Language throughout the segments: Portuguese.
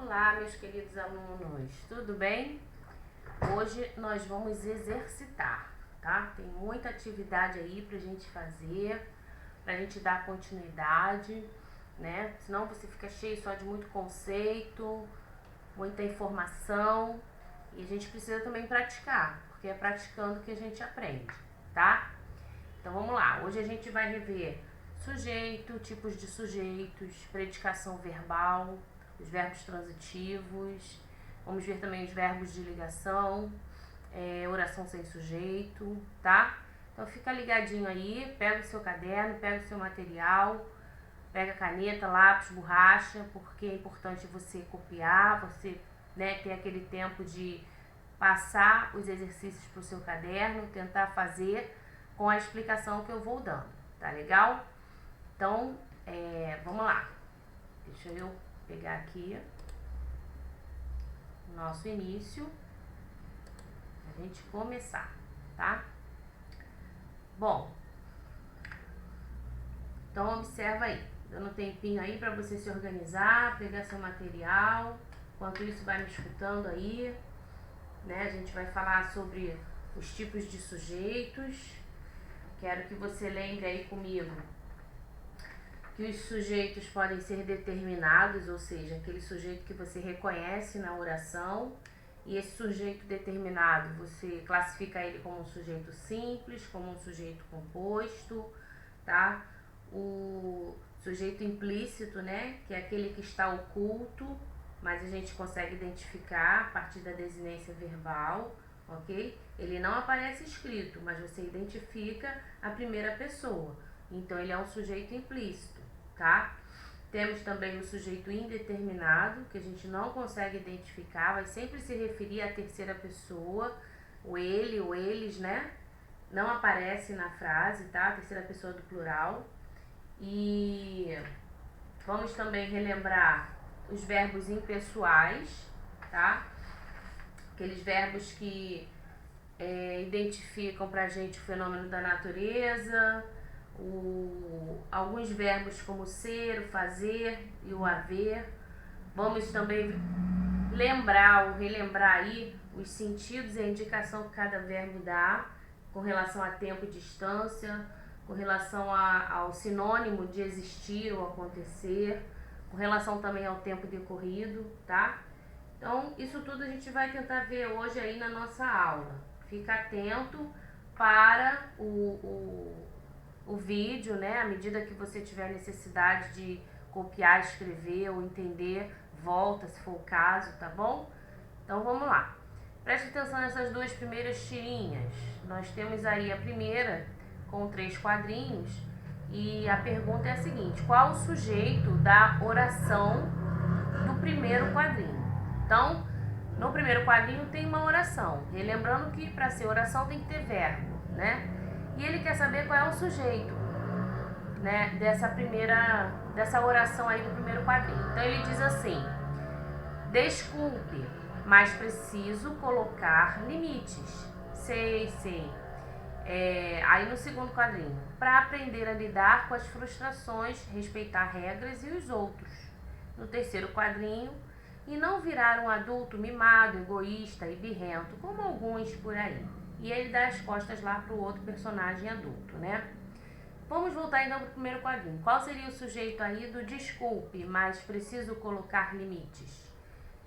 Olá, meus queridos alunos, tudo bem? Hoje nós vamos exercitar, tá? Tem muita atividade aí pra gente fazer, pra gente dar continuidade, né? Senão você fica cheio só de muito conceito, muita informação, e a gente precisa também praticar, porque é praticando que a gente aprende, tá? Então vamos lá, hoje a gente vai rever sujeito, tipos de sujeitos, predicação verbal, os verbos transitivos, vamos ver também os verbos de ligação, oração sem sujeito, tá? Então fica ligadinho aí, pega o seu caderno, pega o seu material, pega caneta, lápis, borracha, porque é importante você copiar, você ter aquele tempo de passar os exercícios para o seu caderno, tentar fazer com a explicação que eu vou dando, tá legal? Então, vamos lá. Deixa eu pegar aqui o nosso início, pra gente começar, tá? Bom, então observa aí, dando um tempinho aí pra você se organizar, pegar seu material, enquanto isso vai me escutando aí, né? A gente vai falar sobre os tipos de sujeitos. Quero que você lembre aí comigo que os sujeitos podem ser determinados, ou seja, aquele sujeito que você reconhece na oração, e esse sujeito determinado você classifica ele como um sujeito simples, como um sujeito composto, tá? O sujeito implícito, né, que é aquele que está oculto, mas a gente consegue identificar a partir da desinência verbal, ok? Ele não aparece escrito, mas você identifica a primeira pessoa, então ele é um sujeito implícito, tá? Temos também o sujeito indeterminado, que a gente não consegue identificar, vai sempre se referir à terceira pessoa, o ele ou eles, né? Não aparece na frase, tá? A terceira pessoa do plural. E vamos também relembrar os verbos impessoais, tá? Aqueles verbos que identificam pra gente o fenômeno da natureza, alguns verbos como ser, o fazer e o haver. Vamos também lembrar ou relembrar aí os sentidos e a indicação que cada verbo dá com relação a tempo e distância, com relação ao sinônimo de existir ou acontecer, com relação também ao tempo decorrido, tá? Então, isso tudo a gente vai tentar ver hoje aí na nossa aula. Fica atento para o vídeo, né? À medida que você tiver necessidade de copiar, escrever ou entender, volta se for o caso, tá bom? Então, vamos lá. Preste atenção nessas duas primeiras tirinhas. Nós temos aí a primeira com 3 quadrinhos e a pergunta é a seguinte: qual o sujeito da oração do primeiro quadrinho? Então, no primeiro quadrinho tem uma oração, e lembrando que para ser oração tem que ter verbo, né? E ele quer saber qual é o sujeito, né, dessa oração aí do primeiro quadrinho. Então ele diz assim: desculpe, mas preciso colocar limites. Sei. Aí no segundo quadrinho, para aprender a lidar com as frustrações, respeitar regras e os outros. No terceiro quadrinho, e não virar um adulto mimado, egoísta e birrento, como alguns por aí. E ele dá as costas lá para o outro personagem adulto, né? Vamos voltar então para o primeiro quadrinho. Qual seria o sujeito aí do desculpe, mas preciso colocar limites?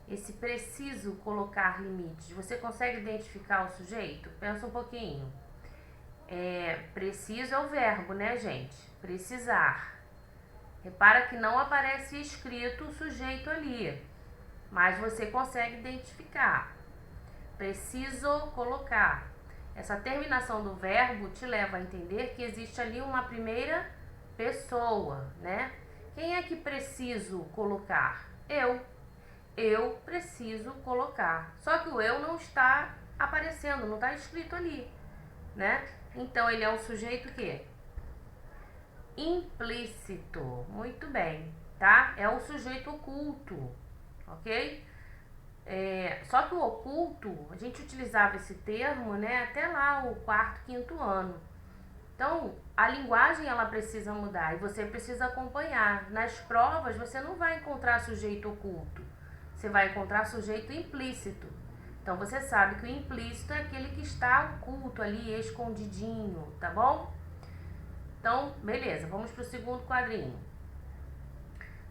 Esse preciso colocar limites, você consegue identificar o sujeito? Pensa um pouquinho. Preciso é o verbo, né, gente? Precisar. Repara que não aparece escrito o sujeito ali, mas você consegue identificar. Preciso colocar. Essa terminação do verbo te leva a entender que existe ali uma primeira pessoa, né? Quem é que preciso colocar? Eu. Eu preciso colocar. Só que o eu não está aparecendo, não está escrito ali, né? Então ele é um sujeito que? Implícito. Muito bem, tá? É um sujeito oculto, ok? Só que o oculto, a gente utilizava esse termo, né, até lá o 4º, 5º ano. Então, a linguagem ela precisa mudar e você precisa acompanhar. Nas provas você não vai encontrar sujeito oculto. você vai encontrar sujeito implícito. Então, você sabe que o implícito é aquele que está oculto ali, escondidinho, tá bom? Então, beleza, vamos para o segundo quadrinho.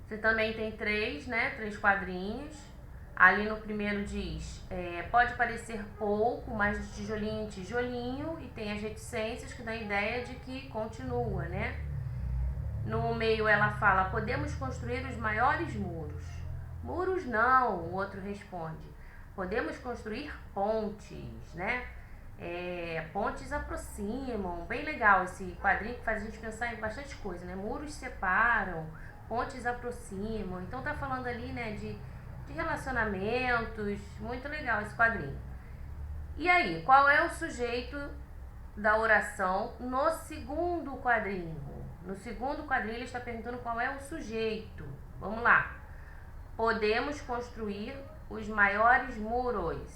Você também tem três, né? 3 quadrinhos. Ali no primeiro diz, pode parecer pouco, mas de tijolinho em tijolinho, e tem as reticências que dá a ideia de que continua, né? No meio ela fala, podemos construir os maiores muros. Muros não, o outro responde. Podemos construir pontes, né? Pontes aproximam, bem legal esse quadrinho que faz a gente pensar em bastante coisa, né? Muros separam, pontes aproximam. Então tá falando ali, né, de relacionamentos, muito legal esse quadrinho. E aí, qual é o sujeito da oração no segundo quadrinho? No segundo quadrinho ele está perguntando qual é o sujeito. Vamos lá. Podemos construir os maiores muros.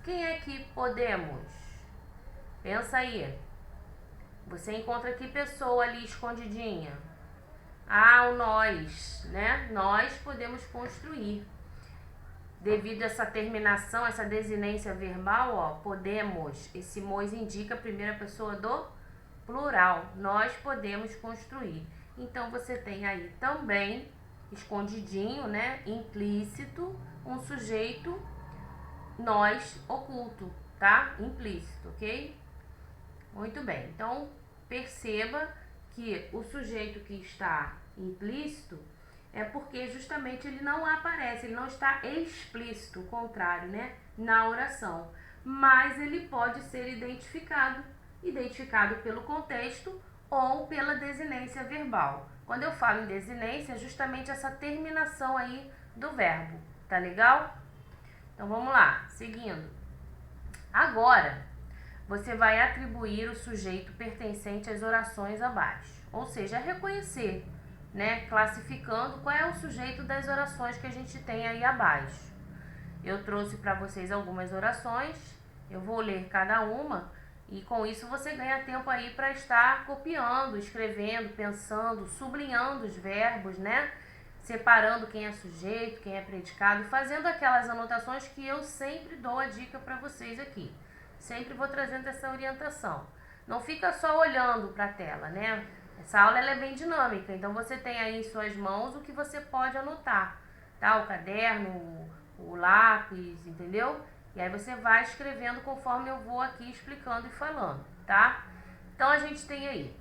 Quem é que podemos? Pensa aí. Você encontra que pessoa ali escondidinha? Ah, o nós, né? Nós podemos construir. Devido a essa terminação, essa desinência verbal, ó, podemos, esse mos indica a primeira pessoa do plural. Nós podemos construir. Então, você tem aí também, escondidinho, né, implícito, um sujeito nós oculto, tá? Implícito, ok? Muito bem. Então, perceba que o sujeito que está implícito é porque justamente ele não aparece, ele não está explícito, o contrário, né, na oração. Mas ele pode ser identificado pelo contexto ou pela desinência verbal. Quando eu falo em desinência, é justamente essa terminação aí do verbo, tá legal? Então vamos lá, seguindo. Agora, você vai atribuir o sujeito pertencente às orações abaixo, ou seja, reconhecer, né, classificando qual é o sujeito das orações que a gente tem aí abaixo. Eu trouxe para vocês algumas orações, eu vou ler cada uma e com isso você ganha tempo aí para estar copiando, escrevendo, pensando, sublinhando os verbos, né, separando quem é sujeito, quem é predicado, fazendo aquelas anotações que eu sempre dou a dica para vocês aqui. Sempre vou trazendo essa orientação. Não fica só olhando para a tela, né? Essa aula ela é bem dinâmica, então você tem aí em suas mãos o que você pode anotar, tá? O caderno, o lápis, entendeu? E aí você vai escrevendo conforme eu vou aqui explicando e falando, tá? Então a gente tem aí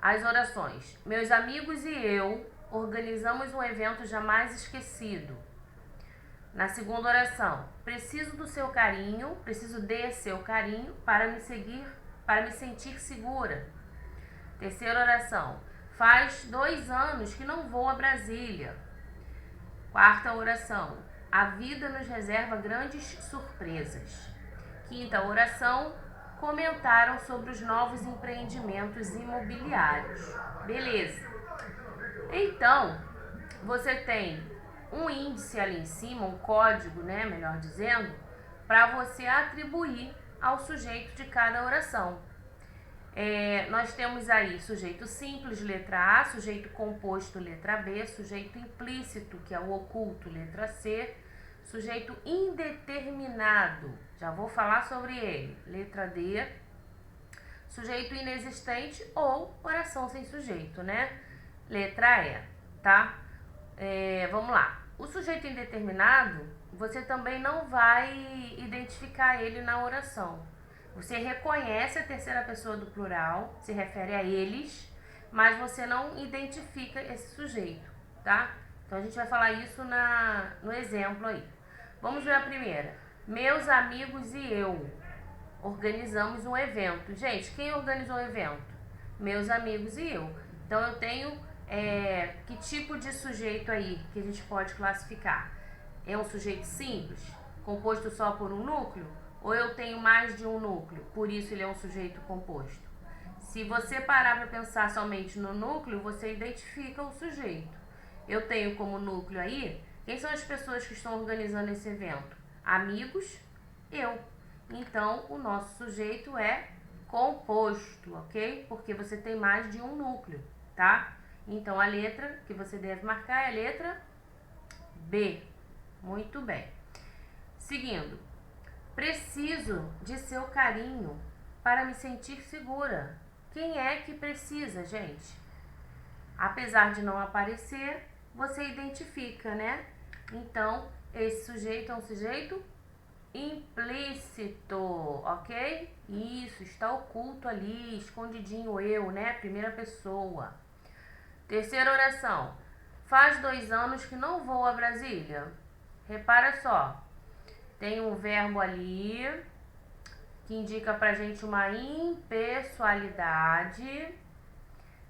as orações. Meus amigos e eu organizamos um evento jamais esquecido. Na segunda oração, preciso de seu carinho para me sentir segura. Terceira oração, faz 2 anos que não vou a Brasília. Quarta oração, a vida nos reserva grandes surpresas. Quinta oração, comentaram sobre os novos empreendimentos imobiliários. Beleza. Então, você tem um índice ali em cima, um código, né, melhor dizendo, para você atribuir ao sujeito de cada oração. Nós temos aí sujeito simples, letra A, sujeito composto, letra B, sujeito implícito, que é o oculto, letra C, sujeito indeterminado, já vou falar sobre ele, letra D, sujeito inexistente ou oração sem sujeito, né, letra E, tá? Vamos lá. O sujeito indeterminado, você também não vai identificar ele na oração. Você reconhece a terceira pessoa do plural, se refere a eles, mas você não identifica esse sujeito, tá? Então a gente vai falar isso no exemplo aí. Vamos ver a primeira. Meus amigos e eu organizamos um evento. Gente, quem organizou o evento? Meus amigos e eu. Então eu tenho que tipo de sujeito aí que a gente pode classificar? É um sujeito simples, composto só por um núcleo? Ou eu tenho mais de um núcleo, por isso ele é um sujeito composto? Se você parar para pensar somente no núcleo, você identifica o sujeito. Eu tenho como núcleo aí, quem são as pessoas que estão organizando esse evento? Amigos, eu. Então, o nosso sujeito é composto, ok? Porque você tem mais de um núcleo, tá? Então, a letra que você deve marcar é a letra B. Muito bem. Seguindo. Preciso de seu carinho para me sentir segura. Quem é que precisa, gente? Apesar de não aparecer, você identifica, né? Então, esse sujeito é um sujeito implícito, ok? Isso, está oculto ali, escondidinho eu, né? Primeira pessoa. Terceira oração. Faz 2 anos que não vou a Brasília. Repara só. Tem um verbo ali que indica pra gente uma impessoalidade.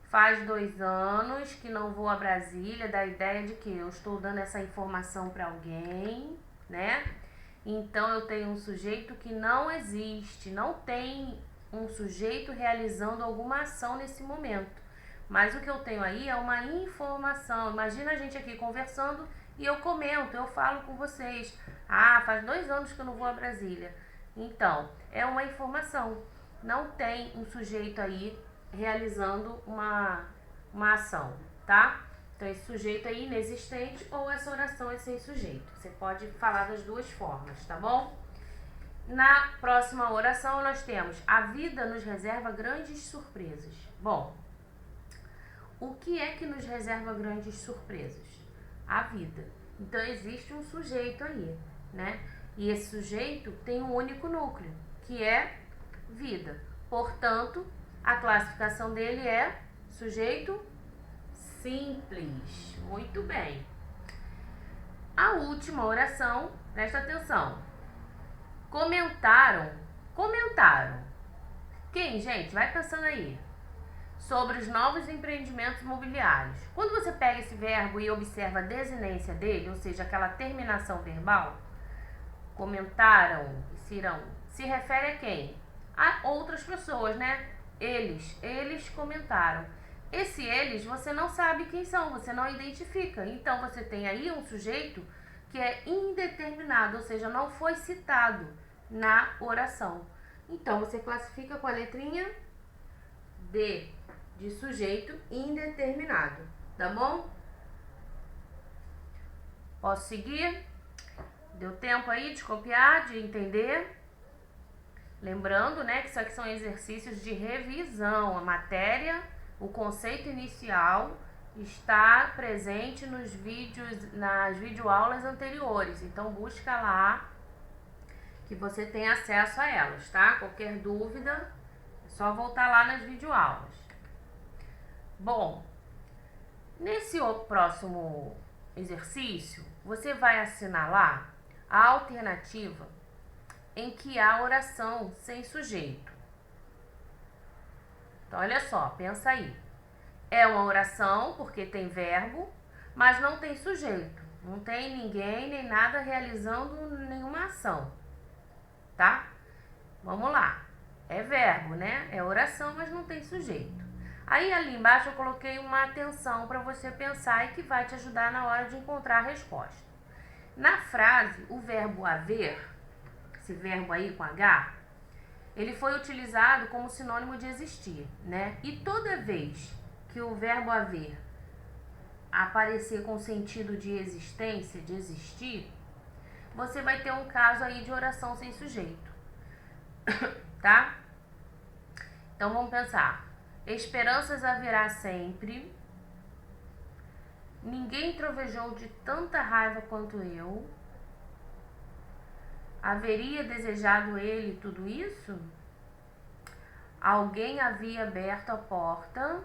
Faz 2 anos que não vou a Brasília, dá a ideia de que eu estou dando essa informação para alguém, né? Então eu tenho um sujeito que não existe, não tem um sujeito realizando alguma ação nesse momento. Mas o que eu tenho aí é uma informação. Imagina a gente aqui conversando e eu comento, eu falo com vocês. Ah, faz 2 anos que eu não vou a Brasília. Então, é uma informação. Não tem um sujeito aí realizando uma ação, tá? Então, esse sujeito é inexistente ou essa oração é sem sujeito. Você pode falar das duas formas, tá bom? Na próxima oração, nós temos: a vida nos reserva grandes surpresas. Bom, o que é que nos reserva grandes surpresas? A vida. Então, existe um sujeito aí, né? E esse sujeito tem um único núcleo, que é vida. Portanto, a classificação dele é sujeito simples. Muito bem. A última oração, presta atenção. Comentaram. Quem, gente? Vai pensando aí. Sobre os novos empreendimentos imobiliários. Quando você pega esse verbo e observa a desinência dele, ou seja, aquela terminação verbal, comentaram, se refere a quem? A outras pessoas, né? Eles comentaram. Esse eles, você não sabe quem são, você não identifica. Então, você tem aí um sujeito que é indeterminado, ou seja, não foi citado na oração. Então, você classifica com a letrinha D, de sujeito indeterminado, tá bom? Posso seguir? Deu tempo aí de copiar, de entender? Lembrando, né, que isso aqui são exercícios de revisão. A matéria, o conceito inicial está presente nos vídeos, nas videoaulas anteriores. Então, busca lá que você tem acesso a elas, tá? Qualquer dúvida, é só voltar lá nas videoaulas. Bom, nesse próximo exercício, você vai assinalar a alternativa em que há oração sem sujeito. Então, olha só, pensa aí. É uma oração porque tem verbo, mas não tem sujeito. Não tem ninguém nem nada realizando nenhuma ação, tá? Vamos lá. É verbo, né? É oração, mas não tem sujeito. Aí, ali embaixo, eu coloquei uma atenção para você pensar e que vai te ajudar na hora de encontrar a resposta. Na frase, o verbo haver, esse verbo aí com H, ele foi utilizado como sinônimo de existir, né? E toda vez que o verbo haver aparecer com sentido de existência, de existir, você vai ter um caso aí de oração sem sujeito, tá? Então, vamos pensar. Esperanças haverá sempre. Ninguém trovejou de tanta raiva quanto eu. Haveria desejado ele tudo isso? Alguém havia aberto a porta.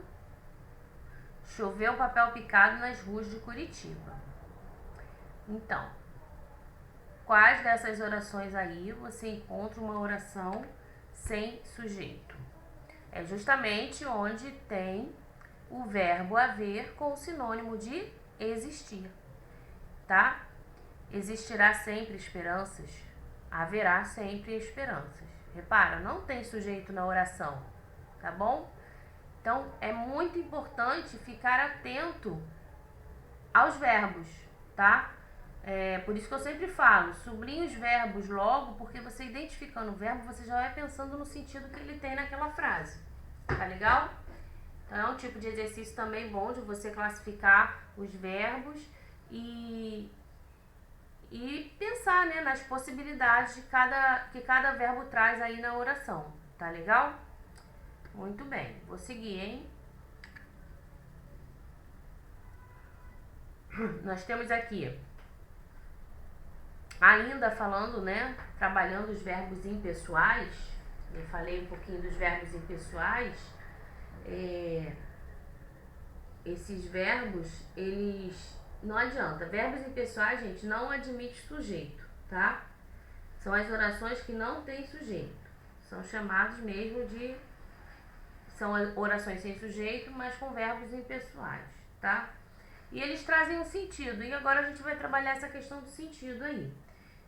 Choveu papel picado nas ruas de Curitiba. Então, quais dessas orações aí você encontra uma oração sem sujeito? É justamente onde tem o verbo haver com o sinônimo de existir, tá? Existirá sempre esperanças, haverá sempre esperanças. Repara, não tem sujeito na oração, tá bom? Então, é muito importante ficar atento aos verbos, tá? Por isso que eu sempre falo, sublinhe os verbos logo, porque você identificando o verbo, você já vai pensando no sentido que ele tem naquela frase. Tá legal? Então, é um tipo de exercício também bom de você classificar os verbos e e pensar, né, nas possibilidades que cada verbo traz aí na oração. Tá legal? Muito bem, vou seguir, hein? Nós temos aqui, ainda falando, né, trabalhando os verbos impessoais. Eu falei um pouquinho dos verbos impessoais. Esses verbos, eles... Não adianta. Verbos impessoais, gente, não admite sujeito, tá? São as orações que não têm sujeito. São chamados mesmo de... São orações sem sujeito, mas com verbos impessoais, tá? E eles trazem um sentido. E agora a gente vai trabalhar essa questão do sentido aí.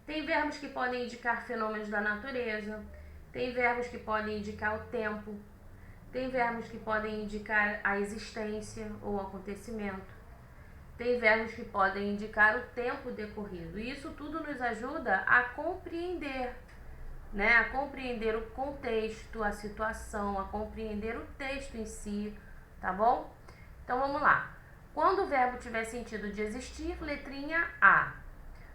Tem verbos que podem indicar fenômenos da natureza. Tem verbos que podem indicar o tempo. Tem verbos que podem indicar a existência ou o acontecimento. Tem verbos que podem indicar o tempo decorrido. E isso tudo nos ajuda a compreender, né? A compreender o contexto, a situação, a compreender o texto em si, tá bom? Então vamos lá. Quando o verbo tiver sentido de existir, letrinha A.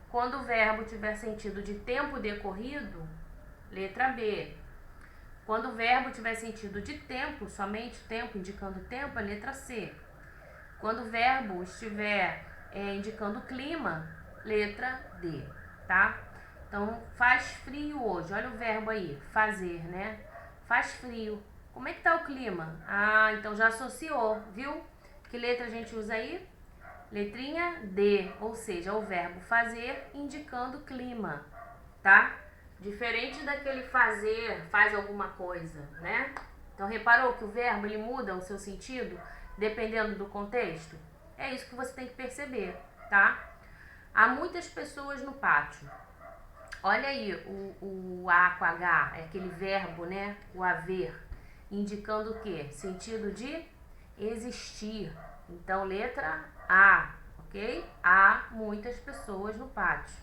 Quando o verbo tiver sentido de tempo decorrido, letra B. Quando o verbo tiver sentido de tempo, somente tempo, indicando tempo, a letra C. Quando o verbo estiver indicando clima, letra D, tá? Então, faz frio hoje. Olha o verbo aí, fazer, né? Faz frio. Como é que tá o clima? Ah, então já associou, viu? Que letra a gente usa aí? Letrinha D, ou seja, o verbo fazer indicando clima, tá? Diferente daquele fazer, faz alguma coisa, né? Então, reparou que o verbo, ele muda o seu sentido dependendo do contexto? É isso que você tem que perceber, tá? Há muitas pessoas no pátio. Olha aí, o A com H, é aquele verbo, né? O haver, indicando o quê? Sentido de existir. Então, letra A, ok? Há muitas pessoas no pátio.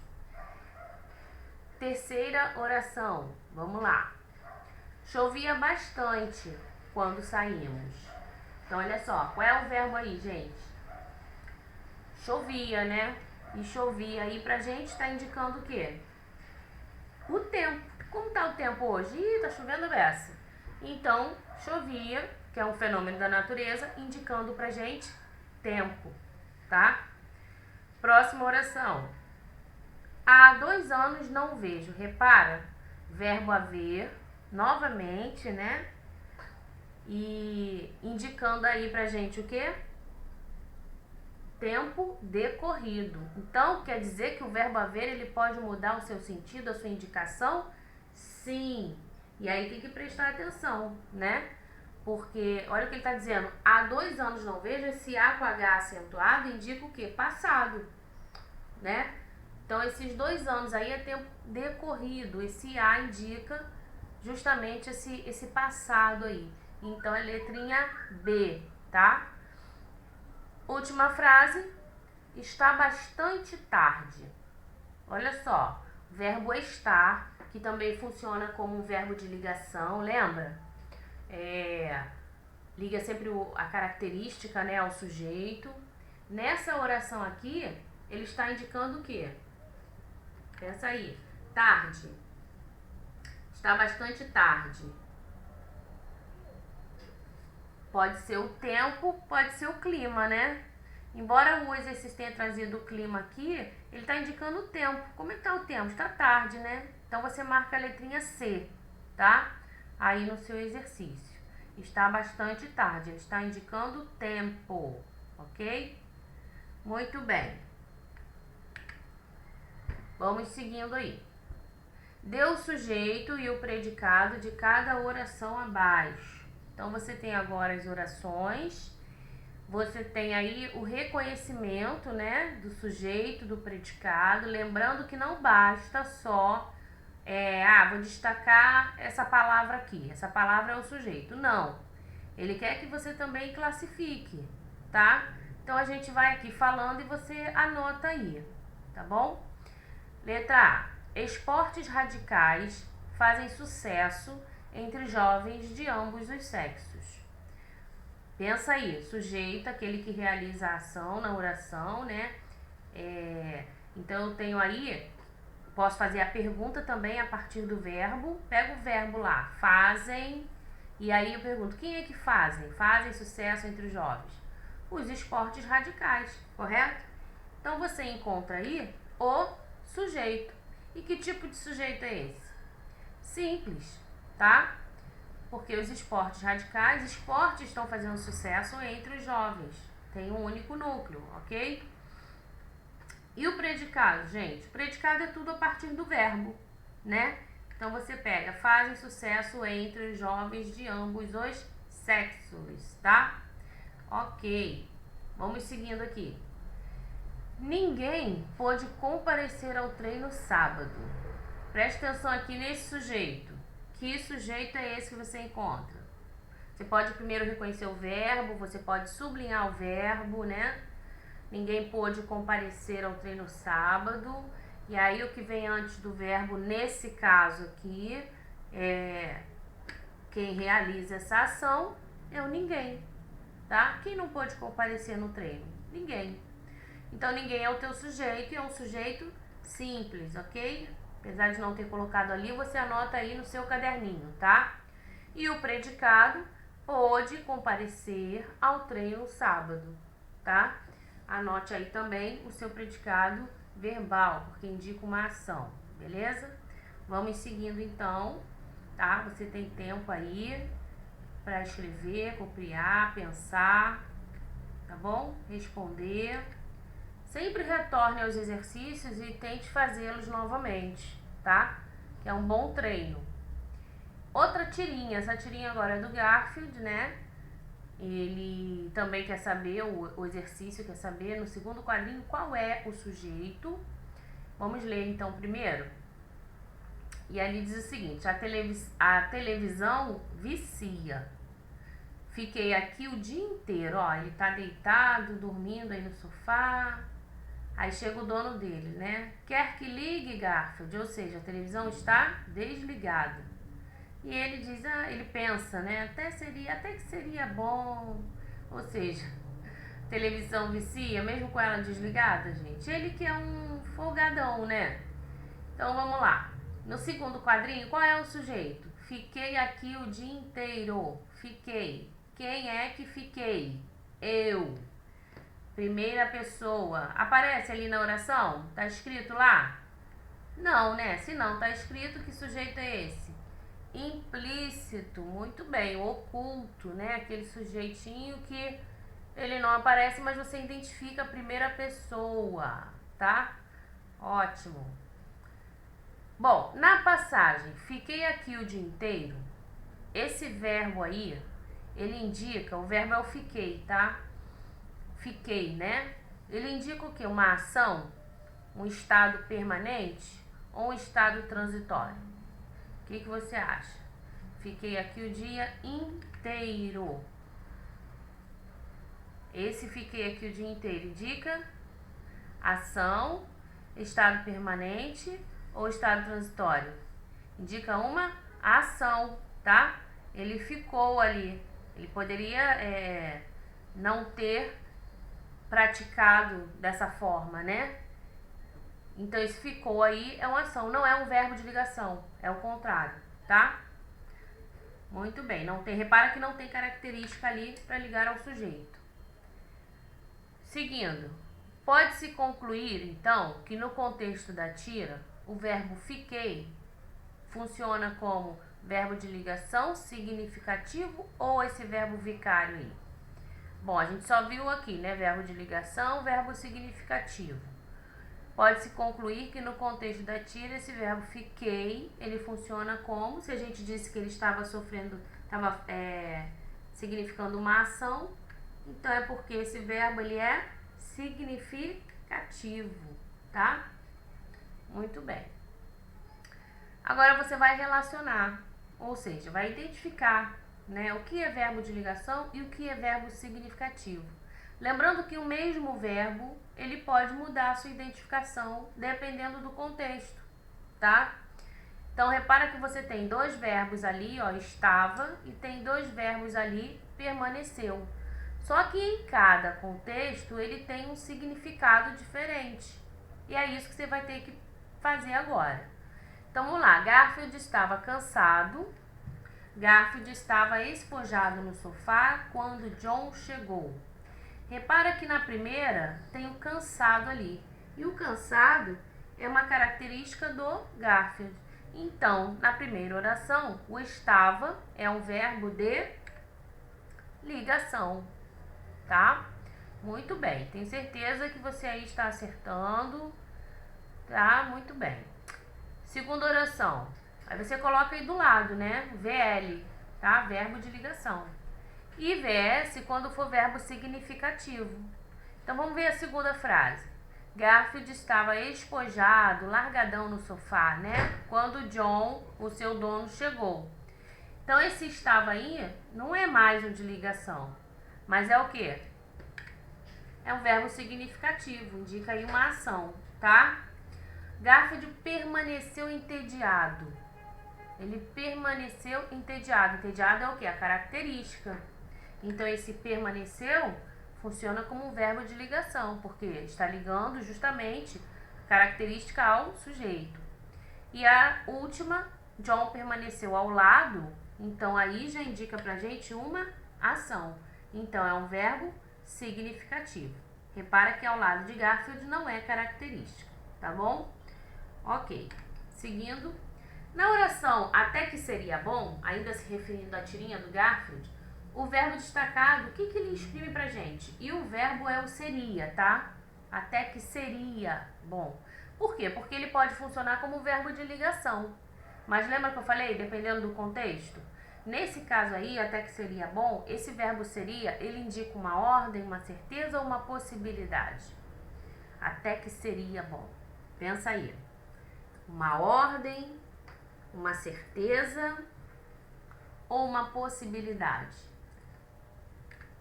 Terceira oração, vamos lá. Chovia bastante quando saímos. Então, olha só, qual é o verbo aí, gente? Chovia, né? E chovia aí pra gente tá indicando o quê? O tempo. Como tá o tempo hoje? Ih, tá chovendo beça. Então, chovia, que é um fenômeno da natureza, indicando pra gente tempo, tá? Próxima oração. Há 2 anos não vejo. Repara, verbo haver, novamente, né? E indicando aí pra gente o quê? Tempo decorrido. Então, quer dizer que o verbo haver, ele pode mudar o seu sentido, a sua indicação? Sim. E aí tem que prestar atenção, né? Porque, olha o que ele está dizendo. Há 2 anos não vejo, esse A com H acentuado indica o quê? Passado, né? Então, esses 2 anos aí é tempo decorrido. Esse A indica justamente esse passado aí. Então, é letrinha B, tá? Última frase. Está bastante tarde. Olha só. Verbo estar, que também funciona como um verbo de ligação, lembra? Liga sempre a característica, né, ao sujeito. Nessa oração aqui, ele está indicando o quê? Pensa aí. Tarde. Está bastante tarde. Pode ser o tempo, pode ser o clima, né? Embora o exercício tenha trazido o clima aqui, ele está indicando o tempo. Como é que está o tempo? Está tarde, né? Então, você marca a letrinha C, tá? Aí no seu exercício. Está bastante tarde. Ele está indicando o tempo, ok? Muito bem. Vamos seguindo aí. Dê o sujeito e o predicado de cada oração abaixo. Então, você tem agora as orações. Você tem aí o reconhecimento, né, do sujeito, do predicado. Lembrando que não basta só, vou destacar essa palavra aqui. Essa palavra é o sujeito. Não. Ele quer que você também classifique, tá? Então, a gente vai aqui falando e você anota aí, tá bom? Letra A. Esportes radicais fazem sucesso entre jovens de ambos os sexos. Pensa aí, sujeito, aquele que realiza a ação na oração, né? Então eu tenho aí, posso fazer a pergunta também a partir do verbo. Pego o verbo lá, fazem, e aí eu pergunto, quem é que fazem? Fazem sucesso entre os jovens? Os esportes radicais, correto? Então você encontra aí o sujeito. E que tipo de sujeito é esse? Simples, tá? Porque os esportes radicais, esportes estão fazendo sucesso entre os jovens. Tem um único núcleo, ok? E o predicado, gente? O predicado é tudo a partir do verbo, né? Então você pega, fazem sucesso entre os jovens de ambos os sexos, tá? Ok. Vamos seguindo aqui. Ninguém pôde comparecer ao treino sábado. Preste atenção aqui nesse sujeito. Que sujeito é esse que você encontra? Você pode primeiro reconhecer o verbo, você pode sublinhar o verbo, né? Ninguém pôde comparecer ao treino sábado. E aí o que vem antes do verbo, nesse caso aqui, quem realiza essa ação é o ninguém, tá? Quem não pôde comparecer no treino? Ninguém. Então ninguém é o teu sujeito e é um sujeito simples, ok? Apesar de não ter colocado ali, você anota aí no seu caderninho, tá? E o predicado pôde comparecer ao treino sábado, tá? Anote aí também o seu predicado verbal, porque indica uma ação, beleza? Vamos seguindo então, tá? Você tem tempo aí para escrever, copiar, pensar, tá bom? Responder. Sempre retorne aos exercícios e tente fazê-los novamente, tá? Que é um bom treino. Outra tirinha, essa tirinha agora é do Garfield, né? Ele também quer saber, o exercício quer saber no segundo quadrinho qual é o sujeito. Vamos ler então primeiro. E ali diz o seguinte, a televisão vicia. Fiquei aqui o dia inteiro, ó, ele tá deitado, dormindo aí no sofá. Aí chega o dono dele, né? Quer que ligue, Garfield? Ou seja, a televisão está desligada. E ele diz, ele pensa, né? Até que seria bom. Ou seja, televisão vicia, mesmo com ela desligada, gente. Ele que é um folgadão, né? Então vamos lá. No segundo quadrinho, qual é o sujeito? Fiquei aqui o dia inteiro. Fiquei. Quem é que fiquei? Eu. Primeira pessoa. Aparece ali na oração? Tá escrito lá? Não, né? Se não tá escrito, que sujeito é esse? Implícito. Muito bem. Oculto, né? Aquele sujeitinho que ele não aparece, mas você identifica a primeira pessoa, tá? Ótimo. Bom, na passagem, fiquei aqui o dia inteiro. Esse verbo aí, ele indica, o verbo é o fiquei, tá? Fiquei, né? Ele indica o quê? Uma ação, um estado permanente ou um estado transitório? O que você acha? Fiquei aqui o dia inteiro. Esse fiquei aqui o dia inteiro indica ação, estado permanente ou estado transitório? Indica uma ação, tá? Ele ficou ali. Ele poderia não ter praticado dessa forma, né? Então esse ficou aí é uma ação, não é um verbo de ligação, é o contrário, tá? Muito bem, não tem, repara que não tem característica ali para ligar ao sujeito. Seguindo, pode-se concluir então que no contexto da tira, o verbo fiquei funciona como verbo de ligação significativo ou esse verbo vicário aí? Bom, a gente só viu aqui, né? Verbo de ligação, verbo significativo. Pode-se concluir que no contexto da tira, esse verbo fiquei, ele funciona como, se a gente disse que ele estava estava significando uma ação, então é porque esse verbo, ele é significativo, tá? Muito bem. Agora você vai relacionar, ou seja, vai identificar, né, o que é verbo de ligação e o que é verbo significativo. Lembrando que o mesmo verbo, ele pode mudar a sua identificação dependendo do contexto, tá? Então, repara que você tem dois verbos ali, ó, estava, e tem dois verbos ali, permaneceu. Só que em cada contexto, ele tem um significado diferente, E é isso que você vai ter que fazer agora. Então, vamos lá. Garfield estava cansado. Garfield estava espojado no sofá quando John chegou. Repara que na primeira tem o cansado ali. E o cansado é uma característica do Garfield. Então, na primeira oração, o estava é um verbo de ligação, tá? Muito bem. Tenho certeza que você aí está acertando, tá? Muito bem. Segunda oração. Aí você coloca aí do lado, né? VL, tá? Verbo de ligação. E VS quando for verbo significativo. Então, vamos ver a segunda frase. Garfield estava espojado, largadão no sofá, né? Quando John, o seu dono, chegou. Então, esse estava aí não é mais um de ligação, mas é o quê? É um verbo significativo, indica aí uma ação, tá? Garfield permaneceu entediado. Ele permaneceu entediado. Entediado é o quê? A característica. Então, esse permaneceu funciona como um verbo de ligação, porque está ligando justamente característica ao sujeito. E a última, John permaneceu ao lado, então aí já indica pra gente uma ação. Então, é um verbo significativo. Repara que ao lado de Garfield não é característica, tá bom? Ok. Seguindo. Na oração até que seria bom, ainda se referindo à tirinha do Garfield, o verbo destacado, o que ele exprime pra gente? E o verbo é o seria, tá? Até que seria bom. Por quê? Porque ele pode funcionar como verbo de ligação. Mas lembra que eu falei, dependendo do contexto? Nesse caso aí, até que seria bom, esse verbo seria, ele indica uma ordem, uma certeza ou uma possibilidade? Até que seria bom. Pensa aí. Uma ordem, uma certeza ou uma possibilidade?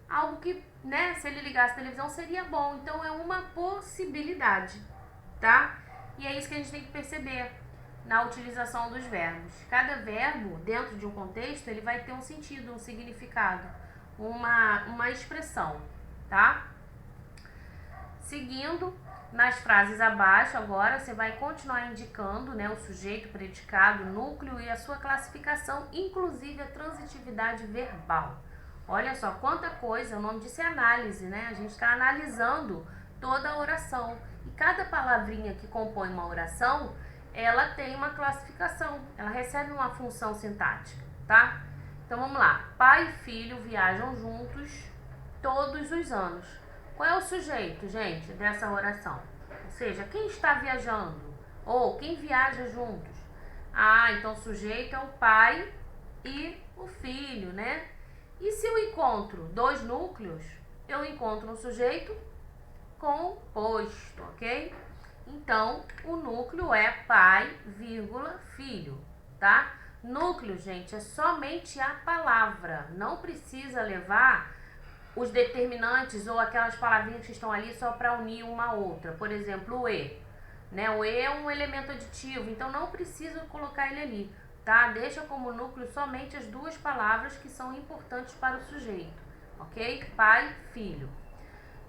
Algo que, né, se ele ligasse a televisão seria bom. Então, é uma possibilidade, tá? E é isso que a gente tem que perceber na utilização dos verbos. Cada verbo, dentro de um contexto, ele vai ter um sentido, um significado, uma expressão, tá? Seguindo, nas frases abaixo, agora, você vai continuar indicando, né, o sujeito, predicado, núcleo e a sua classificação, inclusive a transitividade verbal. Olha só, quanta coisa, o nome disso é análise, né? A gente está analisando toda a oração. E cada palavrinha que compõe uma oração, ela tem uma classificação, ela recebe uma função sintática, tá? Então, vamos lá. Pai e filho viajam juntos todos os anos. Qual é o sujeito, gente, dessa oração? Ou seja, quem está viajando? Ou quem viaja juntos? Ah, então o sujeito é o pai e o filho, né? E se eu encontro dois núcleos, eu encontro um sujeito composto, ok? Então, o núcleo é pai, vírgula, filho, tá? Núcleo, gente, é somente a palavra. Não precisa levar os determinantes ou aquelas palavrinhas que estão ali só para unir uma a outra. Por exemplo, o E. Né? O E é um elemento aditivo, então não precisa colocar ele ali. Tá? Deixa como núcleo somente as duas palavras que são importantes para o sujeito, ok? Pai, filho.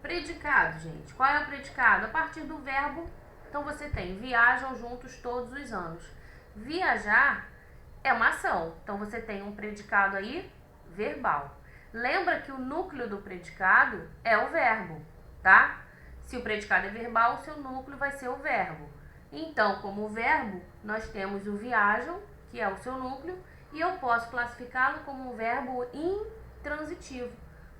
Predicado, gente. Qual é o predicado? A partir do verbo, então você tem viajam juntos todos os anos. Viajar é uma ação, então você tem um predicado aí verbal. Lembra que o núcleo do predicado é o verbo, tá? Se o predicado é verbal, o seu núcleo vai ser o verbo. Então, como verbo, nós temos o viajam, que é o seu núcleo, e eu posso classificá-lo como um verbo intransitivo,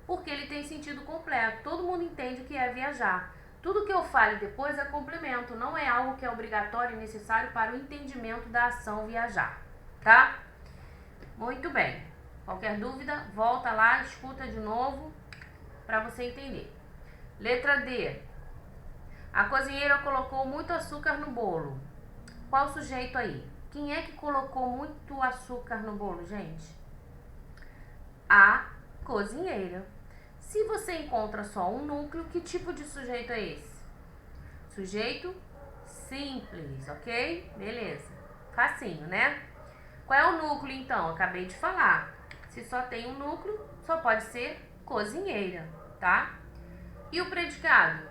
porque ele tem sentido completo. Todo mundo entende o que é viajar. Tudo que eu fale depois é complemento, não é algo que é obrigatório e necessário para o entendimento da ação viajar, tá? Muito bem. Qualquer dúvida, volta lá, escuta de novo para você entender. Letra D. A cozinheira colocou muito açúcar no bolo. Qual o sujeito aí? Quem é que colocou muito açúcar no bolo, gente? A cozinheira. Se você encontra só um núcleo, que tipo de sujeito é esse? Sujeito simples, ok? Beleza. Facinho, né? Qual é o núcleo, então? Acabei de falar. Se só tem um núcleo, só pode ser cozinheira, tá? E o predicado?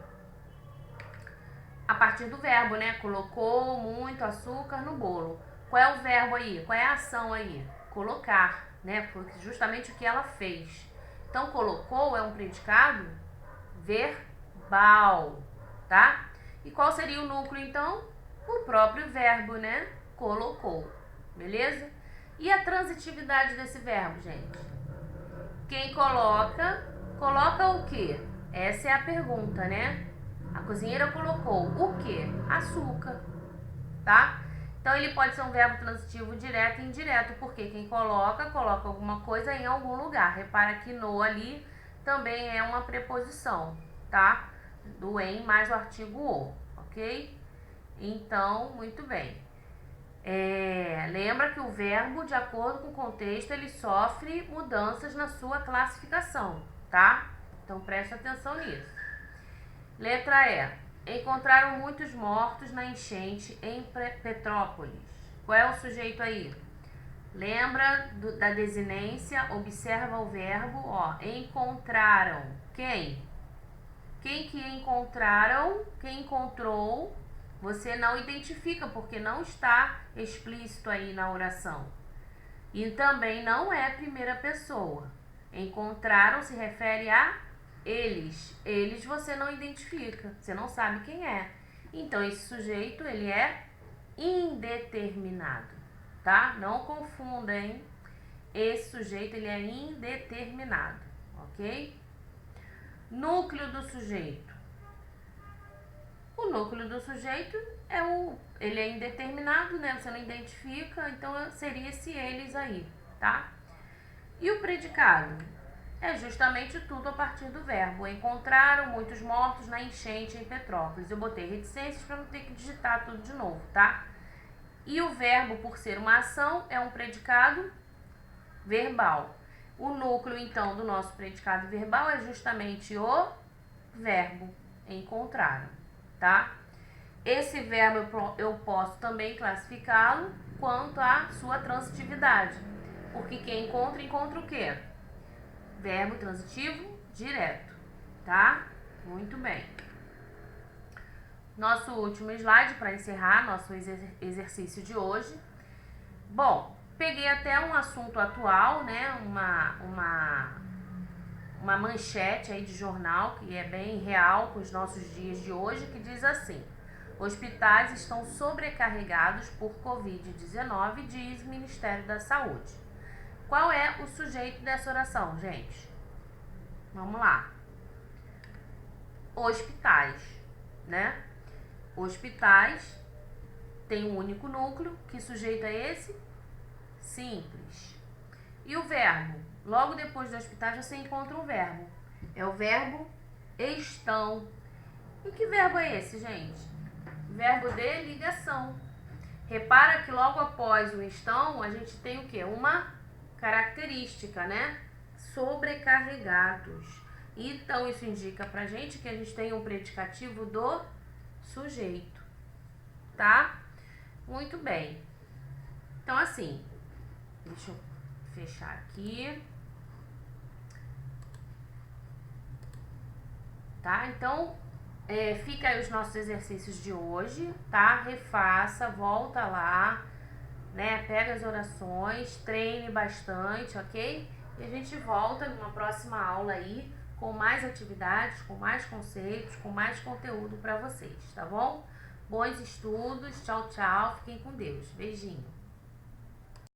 a partir do verbo, né? Colocou muito açúcar no bolo. Qual é o verbo aí? Qual é a ação aí? Colocar, né? Foi justamente o que ela fez. Então, colocou é um predicado verbal, tá? E qual seria o núcleo, então? O próprio verbo, né? Colocou, beleza? E a transitividade desse verbo, gente? Quem coloca, coloca o quê? Essa é a pergunta, né? A cozinheira colocou o quê? Açúcar, tá? Então, ele pode ser um verbo transitivo direto e indireto, porque quem coloca alguma coisa em algum lugar. Repara que no ali também é uma preposição, tá? Do em mais o artigo o, ok? Então, muito bem. Lembra que o verbo, de acordo com o contexto, ele sofre mudanças na sua classificação, tá? Então, preste atenção nisso. Letra E. Encontraram muitos mortos na enchente em Petrópolis. Qual é o sujeito aí? Lembra da desinência, observa o verbo, ó, encontraram. Quem? Quem que encontraram? Quem encontrou? Você não identifica, porque não está explícito aí na oração. E também não é primeira pessoa. Encontraram se refere a eles. Eles você não identifica, você não sabe quem é. Então, esse sujeito, ele é indeterminado, tá? Não confunda, hein? Esse sujeito, ele é indeterminado, ok? Núcleo do sujeito. O núcleo do sujeito ele é indeterminado, né? Você não identifica, então seria esse eles aí, tá? E o predicado? É justamente tudo a partir do verbo. Encontraram muitos mortos na enchente em Petrópolis. Eu botei reticências para não ter que digitar tudo de novo, tá? E o verbo, por ser uma ação, é um predicado verbal. O núcleo, então, do nosso predicado verbal é justamente o verbo. Encontraram, tá? Esse verbo eu posso também classificá-lo quanto à sua transitividade. Porque quem encontra, encontra o quê? Verbo transitivo direto, tá? Muito bem. Nosso último slide para encerrar nosso exercício de hoje. Bom, peguei até um assunto atual, né? Uma manchete aí de jornal que é bem real com os nossos dias de hoje, que diz assim: hospitais estão sobrecarregados por Covid-19, diz Ministério da Saúde. Qual é o sujeito dessa oração, gente? Vamos lá. Hospitais, né? Hospitais tem um único núcleo. Que sujeito é esse? Simples. E o verbo? Logo depois do hospitais você encontra um verbo. É o verbo estão. E que verbo é esse, gente? Verbo de ligação. Repara que logo após o estão, a gente tem o quê? Uma característica, né? Sobrecarregados. Então, isso indica pra gente que a gente tem um predicativo do sujeito, tá? Muito bem. Então, assim, deixa eu fechar aqui. Tá? Então, fica aí os nossos exercícios de hoje, tá? Refaça, volta lá, né? Pega as orações, treine bastante, ok? E a gente volta numa próxima aula aí com mais atividades, com mais conceitos, com mais conteúdo para vocês, tá bom? Bons estudos, tchau, tchau, fiquem com Deus. Beijinho.